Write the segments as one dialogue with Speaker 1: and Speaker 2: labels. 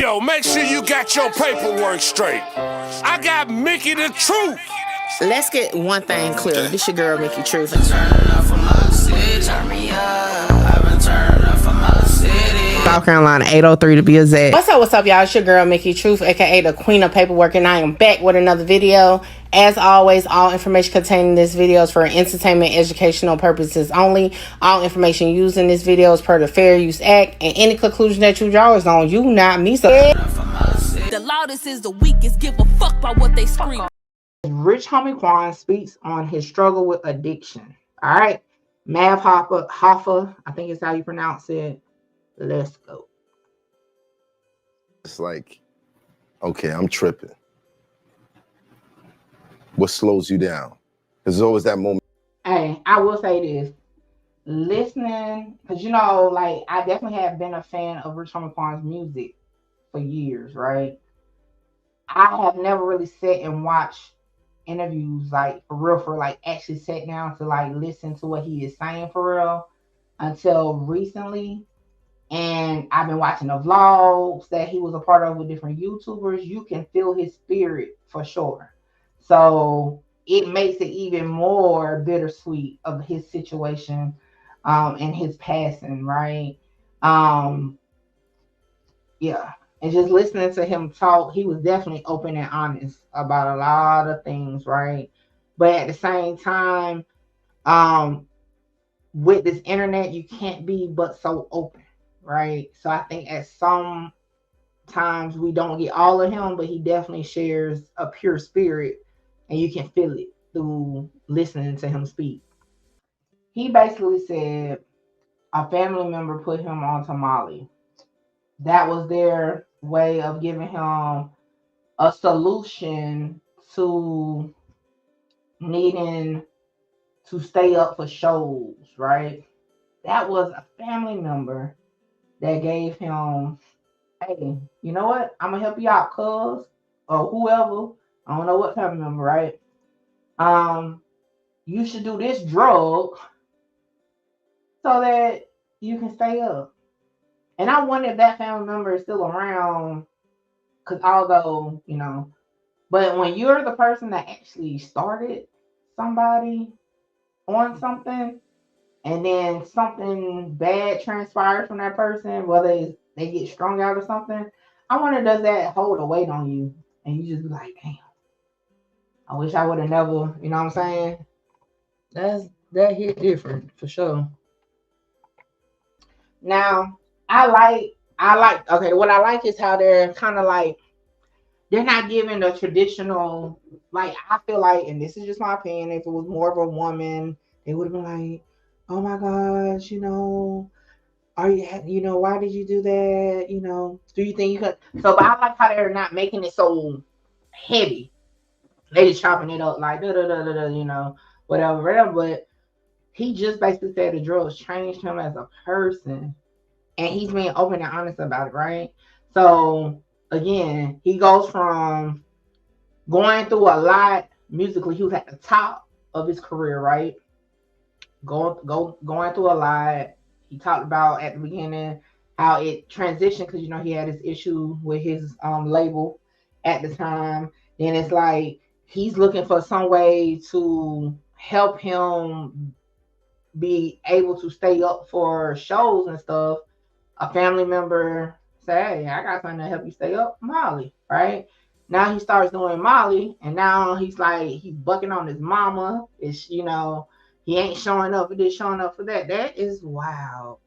Speaker 1: Yo, make sure you got your paperwork straight. I got Mickey the Truth.
Speaker 2: Let's get one thing clear. This your girl, Mickey Truth. South Carolina, 803 to be exact. What's up, y'all? It's your girl, Mickey Truth, aka the Queen of Paperwork, and I am back with another video. As always, all information contained in this video is for entertainment, educational purposes only. All information used in this video is per the Fair Use Act, and any conclusion that you draw is on you, not me. So,
Speaker 3: the loudest is the weakest. Give a fuck about what they scream.
Speaker 2: Rich Homie Quan speaks on his struggle with addiction. All right, Mav Hoffa, I think is how you pronounce it. Let's go.
Speaker 4: It's like, okay, I'm tripping. What slows you down? There's always that moment.
Speaker 2: Hey, I will say this. Listening, because you know, like, I definitely have been a fan of Rich Homie Quan's music for years, right? I have never really sat and watched interviews, like, for real, like, actually sat down to, like, listen to what he is saying for real until recently. And I've been watching the vlogs that he was a part of with different YouTubers. You can feel his spirit for sure. So it makes it even more bittersweet of his situation and his passing, right? Yeah. And just listening to him talk, he was definitely open and honest about a lot of things, right? But at the same time, with this internet, you can't be but so open, right? So I think at some times we don't get all of him, but he definitely shares a pure spirit, and you can feel it through listening to him speak. He basically said a family member put him onto Molly. That was their way of giving him a solution to needing to stay up for shows, right? That was a family member that gave him, hey, you know what? I'm gonna help you out, cuz, or whoever. I don't know what family member, right? You should do this drug so that you can stay up. And I wonder if that family member is still around, because although, you know, but when you're the person that actually started somebody on something, and then something bad transpires from that person, whether they get strung out or something, I wonder, does that hold a weight on you? And you just be like, damn, I wish I would have never, you know what I'm saying? That hit different for sure. Now, okay, what I like is how they're kind of like, they're not giving the traditional, like, I feel like, and this is just my opinion, if it was more of a woman, they would have been like, oh my gosh, you know, why did you do that? You know, do you think you could? So, but I like how they're not making it so heavy. They just chopping it up like, da, da, da, da, da, you know, whatever. But he just basically said the drugs changed him as a person, and he's being open and honest about it, right? So, again, he goes from going through a lot musically. He was at the top of his career, right? Going through a lot. He talked about at the beginning how it transitioned, because you know he had his issue with his label at the time. Then it's like he's looking for some way to help him be able to stay up for shows and stuff. A family member say, hey, I got something to help you stay up, Molly, right? Now he starts doing Molly, and now he's like, he's bucking on his mama. It's, you know, he ain't showing up for this, showing up for that. That is wild.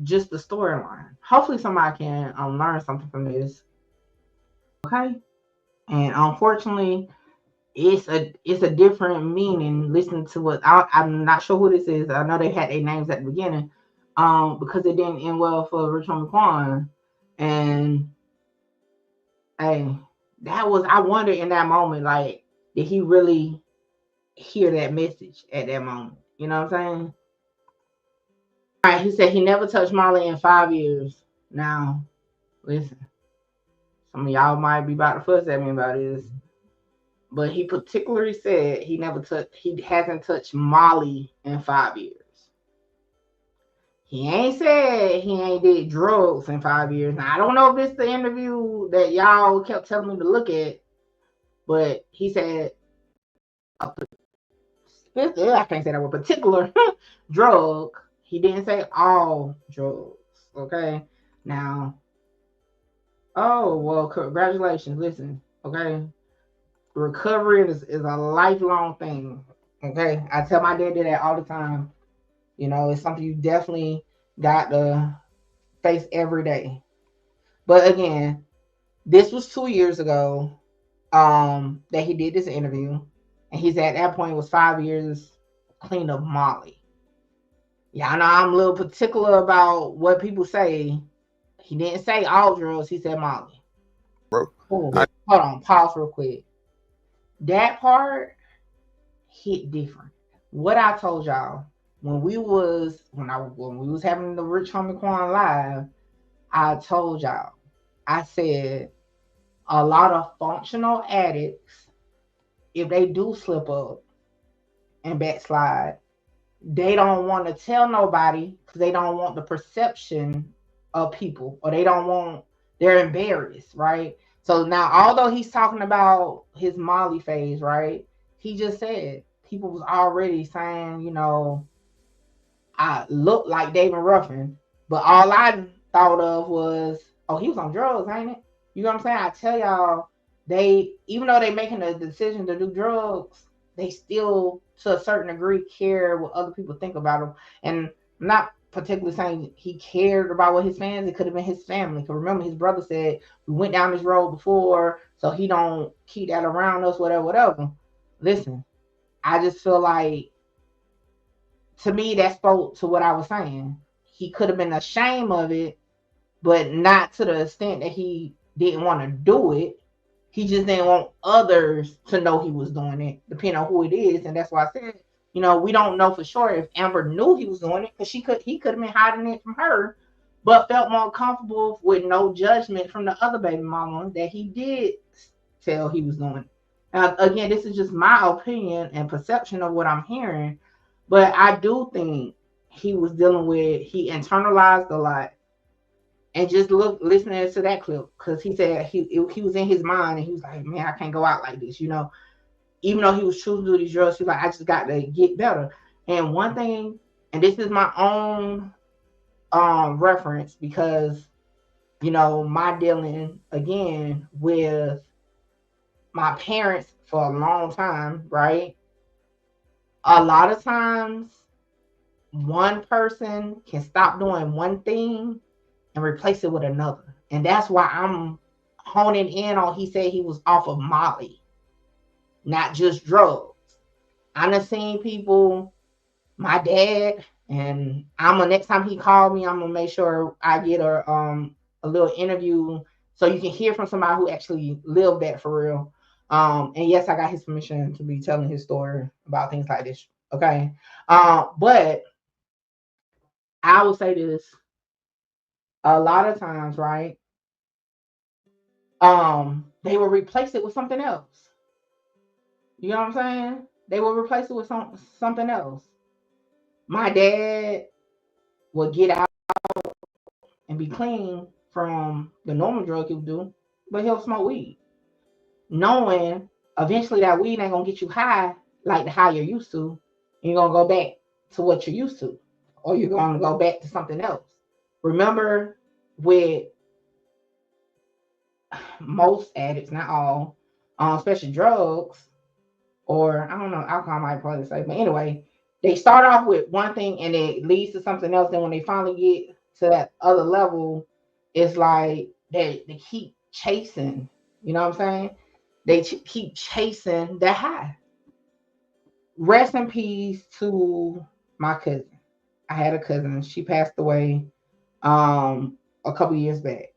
Speaker 2: Just the storyline. Hopefully somebody can learn something from this. Okay. And unfortunately, it's a different meaning listening to what I'm not sure who this is. I know they had their names at the beginning, because it didn't end well for Rich Homie Quan. And hey, that was, I wonder in that moment, like, did he really hear that message at that moment? You know what I'm saying? All right, he said he never touched Molly in 5 years. Now, listen, some of y'all might be about to fuss at me about this, but he particularly said he hasn't touched Molly in 5 years. He ain't said he ain't did drugs in 5 years. Now I don't know if it's the interview that y'all kept telling me to look at, but he said I can't say that word, particular drug. He didn't say all drugs. Okay. Now, oh well, congratulations. Listen, okay. Recovery is a lifelong thing. Okay. I tell my dad that all the time. You know, it's something you definitely got to face every day. But again, this was 2 years ago that he did this interview. And he's at that point was 5 years clean of Molly. Yeah, I know I'm a little particular about what people say. He didn't say all drugs, he said Molly.
Speaker 5: Bro,
Speaker 2: Hold on, pause real quick. That part hit different. What I told y'all when we was having the Rich Homie Quan live, I told y'all, I said a lot of functional addicts, if they do slip up and backslide, they don't want to tell nobody because they don't want the perception of people, or they're embarrassed, right? So now, although he's talking about his Molly phase, right? He just said people was already saying, you know, I look like David Ruffin, but all I thought of was, oh, he was on drugs, ain't it? You know what I'm saying? I tell y'all, even though they making a decision to do drugs, they still, to a certain degree, care what other people think about him. And I'm not particularly saying he cared about what his fans, it could have been his family. Because remember, his brother said, we went down this road before, so he don't keep that around us, whatever. Listen, I just feel like, to me, that spoke to what I was saying. He could have been ashamed of it, but not to the extent that he didn't want to do it. He just didn't want others to know he was doing it, depending on who it is. And that's why I said, you know, we don't know for sure if Amber knew he was doing it, because he could have been hiding it from her, but felt more comfortable with no judgment from the other baby mama that he did tell he was doing it. Again, this is just my opinion and perception of what I'm hearing, but I do think he internalized a lot. And just listening to that clip, because he said he was in his mind and he was like, man, I can't go out like this, you know. Even though he was choosing to do these drugs, he's like, I just got to get better. And one thing, and this is my own reference, because, you know, my dealing again with my parents for a long time, right? A lot of times, one person can stop doing one thing and replace it with another. And that's why I'm honing in on, he said he was off of Molly, not just drugs. I done seen people, my dad, and next time he called me, I'm gonna make sure I get a little interview so you can hear from somebody who actually lived that for real. And yes, I got his permission to be telling his story about things like this. Okay. But I will say this. A lot of times, right? They will replace it with something else. You know what I'm saying? They will replace it with something else. My dad would get out and be clean from the normal drug he would do, but he'll smoke weed, knowing eventually that weed ain't gonna get you high like the high you're used to. You're gonna go back to what you're used to, or you're gonna go back to something else. Remember, with most addicts, not all, especially drugs, or I don't know, alcohol might probably say, but anyway, they start off with one thing and it leads to something else. Then when they finally get to that other level, it's like they keep chasing. You know what I'm saying? They keep chasing that high. Rest in peace to my cousin. I had a cousin. She passed away a couple years back.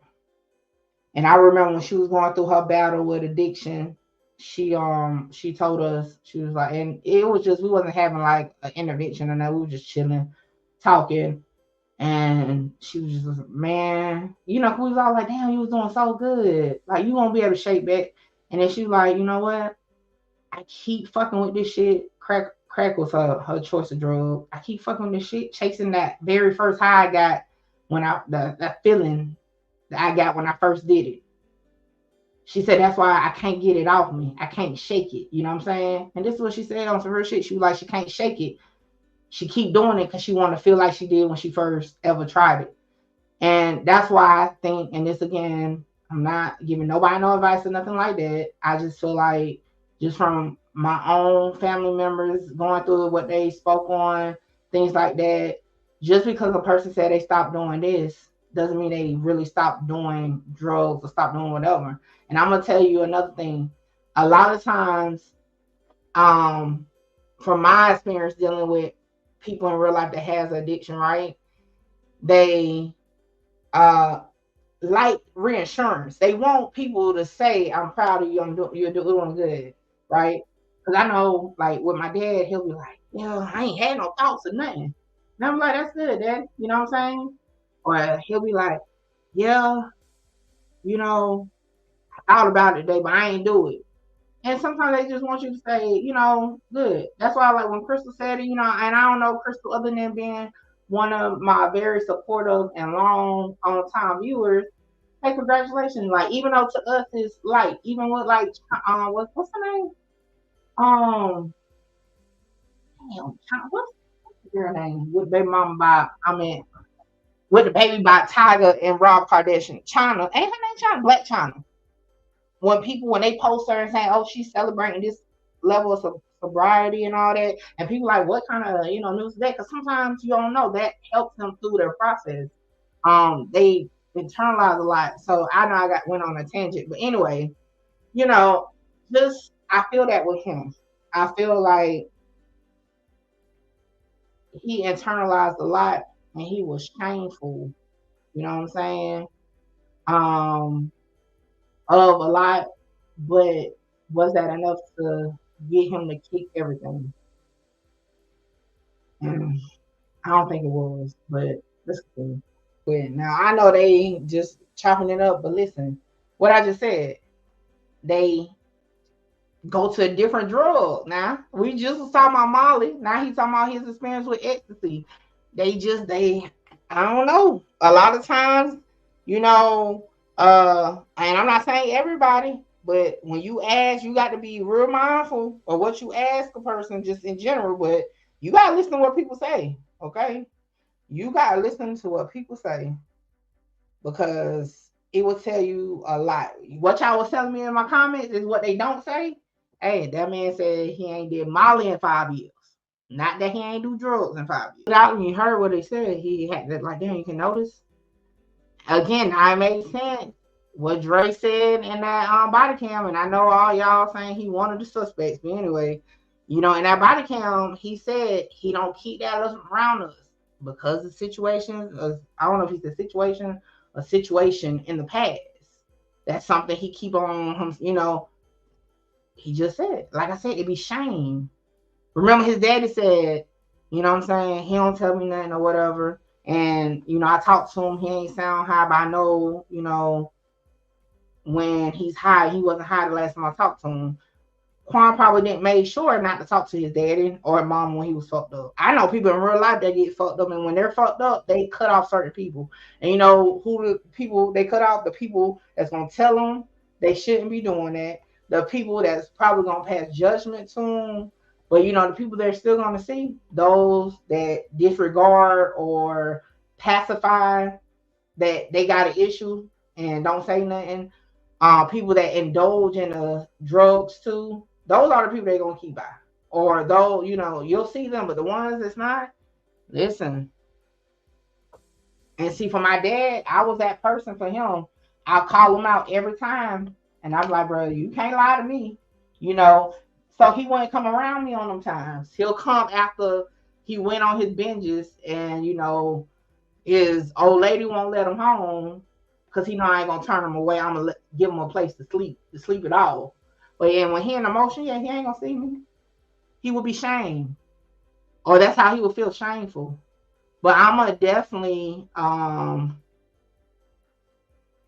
Speaker 2: And I remember when she was going through her battle with addiction, she told us, she was like, and it was just, we wasn't having like an intervention or that, we were just chilling, talking. And she was just, man, you know, we was all like, damn, you was doing so good. Like, you won't be able to shake back. And then she was like, you know what? I keep fucking with this shit, crack crack was her choice of drug. I keep fucking with this shit, chasing that very first high I got when that feeling that I got when I first did it. She said that's why I can't get it off me. I can't shake it. You know what I'm saying? And this is what she said on some real shit. She was like, she can't shake it. She keep doing it because she want to feel like she did when she first ever tried it. And that's why I think, and this again, I'm not giving nobody no advice or nothing like that. I just feel like just from my own family members going through what they spoke on, things like that, just because a person said they stopped doing this doesn't mean they really stopped doing drugs or stopped doing whatever. And I'm going to tell you another thing. A lot of times, from my experience dealing with people in real life that has addiction, right? They like reinsurance. They want people to say, I'm proud of you, you're doing good, right? Because I know, like, with my dad, he'll be like, yeah, I ain't had no thoughts or nothing. And I'm like, that's good, Dad. You know what I'm saying? Or he'll be like, yeah, you know, I thought about it today, but I ain't do it. And sometimes they just want you to say, you know, good. That's why, like, when Crystal said it, you know, and I don't know Crystal other than being one of my very supportive and long on time viewers. Hey, congratulations! Like, even though to us it's like, even with like, what's her name? Damn, what's the girl name? With baby mama by, with the baby by Tiger and Rob Kardashian. China, ain't her name China? Black China. When they post her and say, oh, she's celebrating this level of sobriety and all that, and people like, what kind of news is that? Because sometimes you don't know that helps them through their process. They internalize a lot. So I know I went on a tangent, but anyway, just I feel that with him. I feel like he internalized a lot and he was shameful. You know what I'm saying? Of a lot, but was that enough to get him to kick everything? I don't think it was, but let's see. But now I know they just chopping it up, but listen, what I just said, they go to a different drug. Now we just was talking about Molly. Now he's talking about his experience with ecstasy. I don't know. A lot of times, and I'm not saying everybody, but when you ask, you got to be real mindful of what you ask a person just in general, but you got to listen to what people say, okay? You got to listen to what people say because it will tell you a lot. What y'all was telling me in my comments is what they don't say. Hey, that man said he ain't did Molly in 5 years. Not that he ain't do drugs in 5 years. Without you heard what they said, he had that like, damn, you can notice. Again, I made sense what Dre said in that body cam, and I know all y'all saying he wanted the suspects, but anyway, in that body cam, he said he don't keep that around us because the situation. I don't know if he said situation, a situation in the past. That's something he keep on him. He just said, like I said, it'd be shame. Remember, his daddy said, you know what I'm saying? He don't tell me nothing or whatever. And, I talked to him. He ain't sound high, but I know, when he's high, he wasn't high the last time I talked to him. Quan probably didn't make sure not to talk to his daddy or mom when he was fucked up. I know people in real life that get fucked up, and when they're fucked up, they cut off certain people. And you know who the people they cut off? The people that's gonna tell them they shouldn't be doing that. The people that's probably gonna pass judgment to them. But the people they're still gonna see, those that disregard or pacify that they got an issue and don't say nothing. People that indulge in the drugs too, those are the people they're gonna keep by. Or though, you'll see them, but the ones that's not, listen. And see, for my dad, I was that person for him. I'll call him out every time. And I'm like, bro, you can't lie to me. So he wouldn't come around me on them times. He'll come after he went on his binges and, his old lady won't let him home because he know I ain't going to turn him away. I'm going to give him a place to sleep it all. But yeah, when he in emotion, he ain't going to see me. He would be shamed. Or that's how he would feel shameful. But I'm going to definitely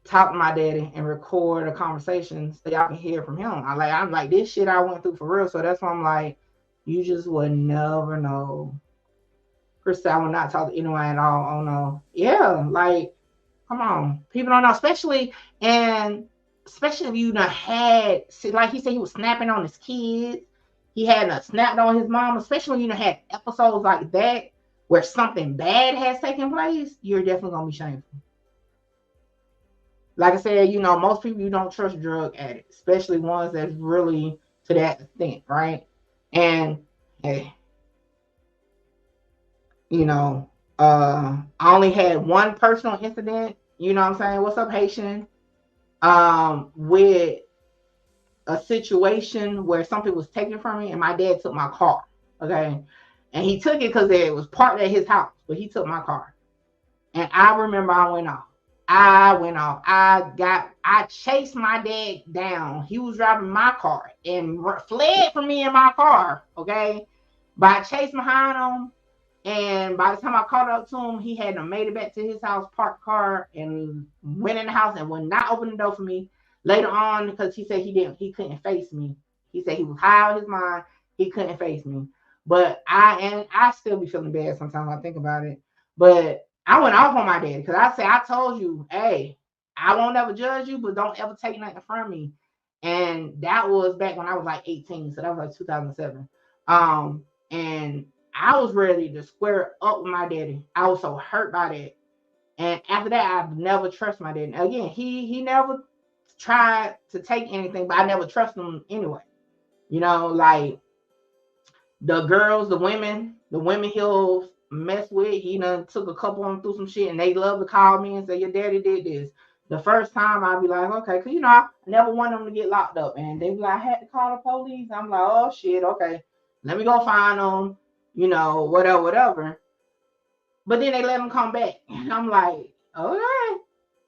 Speaker 2: talk to my daddy and record a conversation so y'all can hear from him. I'm like, this shit I went through for real. So that's why I'm like, You just would never know. First, I would not talk to anyone at all. Oh no. Yeah, like, come on. People don't know, especially if you done had, see, like he said, he was snapping on his kids. He had snapped on his mom, especially when you done had episodes like that where something bad has taken place, you're definitely gonna be shameful. Like I said, most people you don't trust drug addicts, especially ones that's really to that extent, right? And hey, I only had one personal incident, you know what I'm saying? What's up, Haitian? With a situation where something was taken from me and my dad took my car. Okay. And he took it because it was parked at his house, but he took my car. And I remember I went off. I chased my dad down. He was driving my car and fled from me in my car. Okay. But I chased behind him. And by the time I caught up to him, he had made it back to his house, parked car, and went in the house and would not open the door for me. Later on, because he said he couldn't face me. He said he was high on his mind, he couldn't face me. But I still be feeling bad sometimes when I think about it. But I went off on my dad because I told you, hey, I won't ever judge you, but don't ever take nothing from me. And that was back when I was like 18, so that was like 2007. And I was ready to square up with my daddy. I was so hurt by that. And after that, I've never trusted my daddy. Again, he never tried to take anything, but I never trusted him anyway. Like the girls, the women he'll mess with, he done took a couple of them through some shit, and they love to call me and say, your daddy did this. The first time I'd be like, okay, because I never want them to get locked up. And they be like, I had to call the police. I'm like, oh shit, okay. Let me go find them. Whatever. But then they let him come back. And I'm like, okay.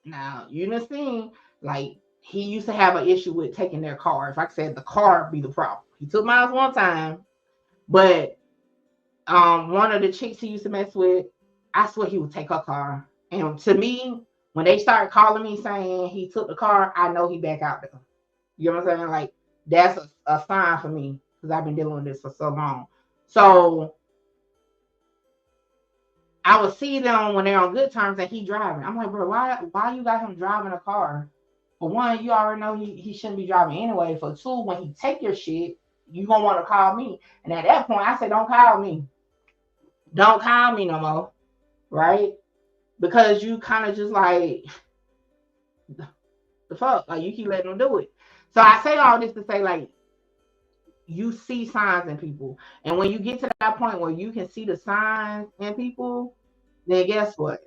Speaker 2: Now, you done seen, like, he used to have an issue with taking their car. If I said the car be the problem. He took mine one time, but one of the chicks he used to mess with, I swear he would take her car. And to me, when they started calling me saying he took the car, I know he back out there. You know what I'm saying? Like, that's a sign for me because I've been dealing with this for so long. So I would see them when they're on good terms and he driving. I'm like, bro, why you got him driving a car? For one, you already know he shouldn't be driving anyway. For two, when he take your shit, you gonna want to call me. And at that point, I said, don't call me. Don't call me no more. Right? Because you kind of just like, the fuck? Like, you keep letting them do it. So I say all this to say, like, you see signs in people. And when you get to that point where you can see the signs in people, then guess what?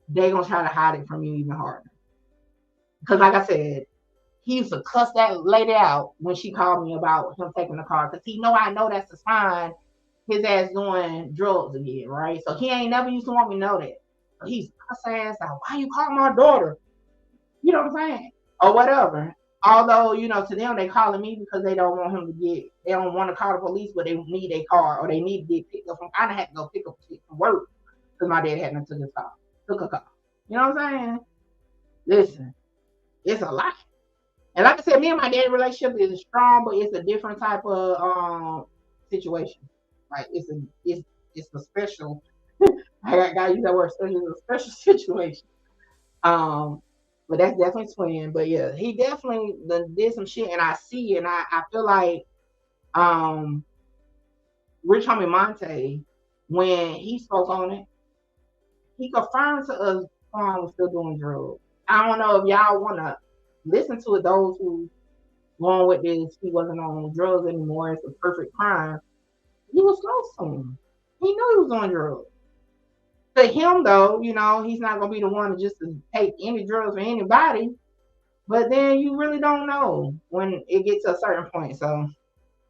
Speaker 2: They're going to try to hide it from you even harder. Because like I said, he used to cuss that lady out when she called me about him taking the car. Because I know that's a sign his ass doing drugs again, right? So he ain't never used to want me to know that. So he's cuss ass out, why you calling my daughter? You know what I'm saying? Or whatever. Although, to them, they calling me because they don't want him they don't want to call the police, but they need a car or they need to get picked up from, I had to go pick up shit from work because my dad hadn't took a car. You know what I'm saying? Listen, it's a lot. And like I said, me and my dad's relationship is strong, but it's a different type of situation. Like it's a special, I gotta use that word special, it's a special situation. But that's definitely twin. But yeah, he definitely did some shit, and I see, and I feel like Rich Homie Monte, when he spoke on it, he confirmed to us Quan was still doing drugs. I don't know if y'all want to listen to it. Those who going with this, he wasn't on drugs anymore. It's a perfect crime. He was close to him. He knew he was on drugs. To him, though, he's not gonna be the one just to take any drugs for anybody. But then you really don't know when it gets to a certain point. So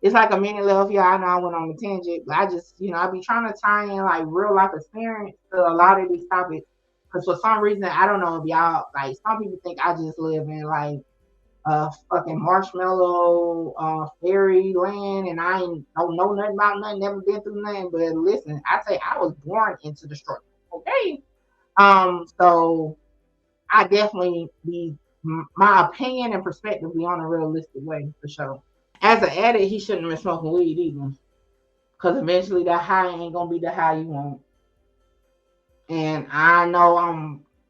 Speaker 2: it's like a mini love. Yeah, I know I went on a tangent, but I just, I be trying to tie in like real life experience to a lot of these topics. Because for some reason, I don't know if y'all, like, some people think I just live in like fucking marshmallow fairyland and I don't know nothing about nothing, never been through nothing. But listen, I say I was born into the struggle. Okay. So I definitely be my opinion and perspective be on a realistic way for sure. As an addict, he shouldn't have been smoking weed either, because eventually that high ain't gonna be the high you want. And I know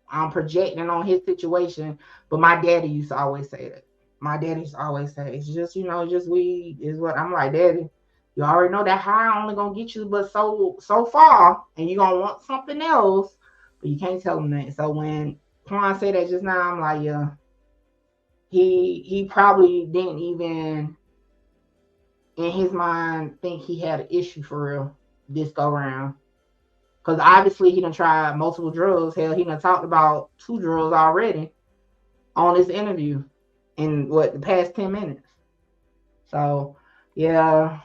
Speaker 2: I'm projecting on his situation, but my daddy used to always say that. My daddy used to always say, it's just, just weed is what I'm like, Daddy. You already know that high only gonna get you but so far, and you gonna want something else, but you can't tell him that. So when Quan said that just now, I'm like, yeah, he probably didn't even in his mind think he had an issue for real this go round. Because obviously he done tried multiple drugs. Hell, he done talked about 2 drugs already on this interview in the past 10 minutes. So yeah.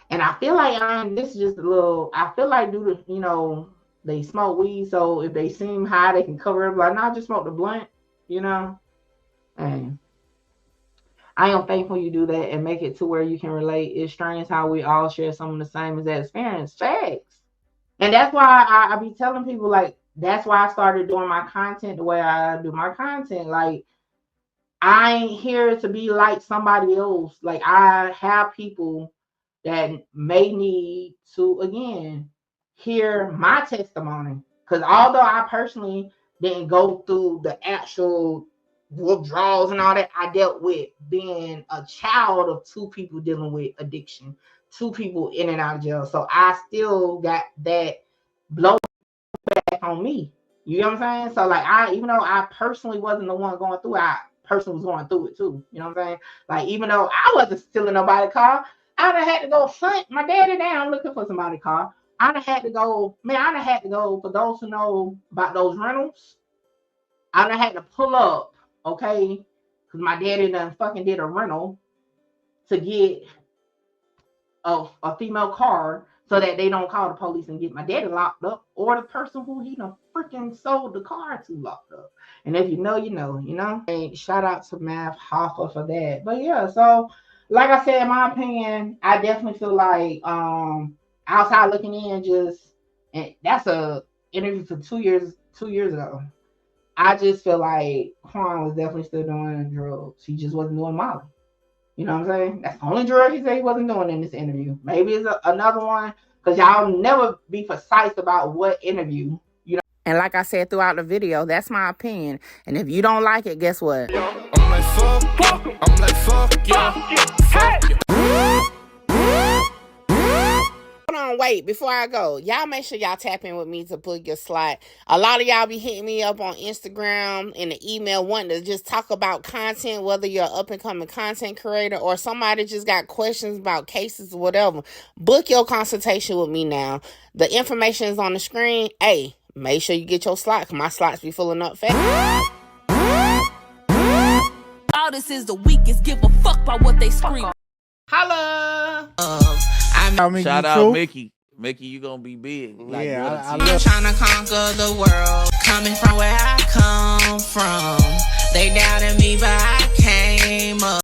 Speaker 2: And I feel like this is just a little, I feel like due to, they smoke weed, so if they seem high, they can cover it. Like, nah, just smoke the blunt, And I am thankful you do that and make it to where you can relate. It's strange how we all share some of the same exact experience. Facts. And that's why I be telling people, like, that's why I started doing my content the way I do my content. Like, I ain't here to be like somebody else. Like, I have people that may need to, again, hear my testimony. Because although I personally didn't go through the actual withdrawals and all that, I dealt with being a child of 2 people dealing with addiction, 2 people in and out of jail. So I still got that blow back on me. You know what I'm saying? So like, even though I personally wasn't the one going through it, I personally was going through it too. You know what I'm saying? Like, even though I wasn't stealing nobody's car, I done had to go hunt my daddy down looking for somebody's car. I done had to go, for those who know about those rentals, I done had to pull up, okay? Because my daddy done fucking did a rental to get a female car so that they don't call the police and get my daddy locked up, or the person who he done freaking sold the car to locked up. And if you know, you know. And shout out to Math Hoffa for that. But yeah, so like I said, in my opinion, I definitely feel like outside looking in, and that's a interview for 2 years ago. I just feel like Quan was definitely still doing drugs. He just wasn't doing Molly. You know what I'm saying? That's the only drug he said he wasn't doing in this interview. Maybe it's another one, because y'all never be precise about what interview. And like I said throughout the video, that's my opinion. And if you don't like it, guess what?
Speaker 1: I'm like, fuck yeah.
Speaker 2: Hold on, wait, before I go, y'all make sure y'all tap in with me to book your slot. A lot of y'all be hitting me up on Instagram and the email wanting to just talk about content, whether you're an up-and-coming content creator or somebody just got questions about cases or whatever. Book your consultation with me now. The information is on the screen. Hey, make sure you get your slot, because my slots be filling up fast.
Speaker 3: All this is the weakest. Give a fuck about what they scream.
Speaker 2: Holla!
Speaker 5: Shout out Mickey. Mickey, you gonna be big. Like,
Speaker 6: yeah,
Speaker 5: I'm
Speaker 6: trying to conquer the world. Coming from where I come from, they doubted me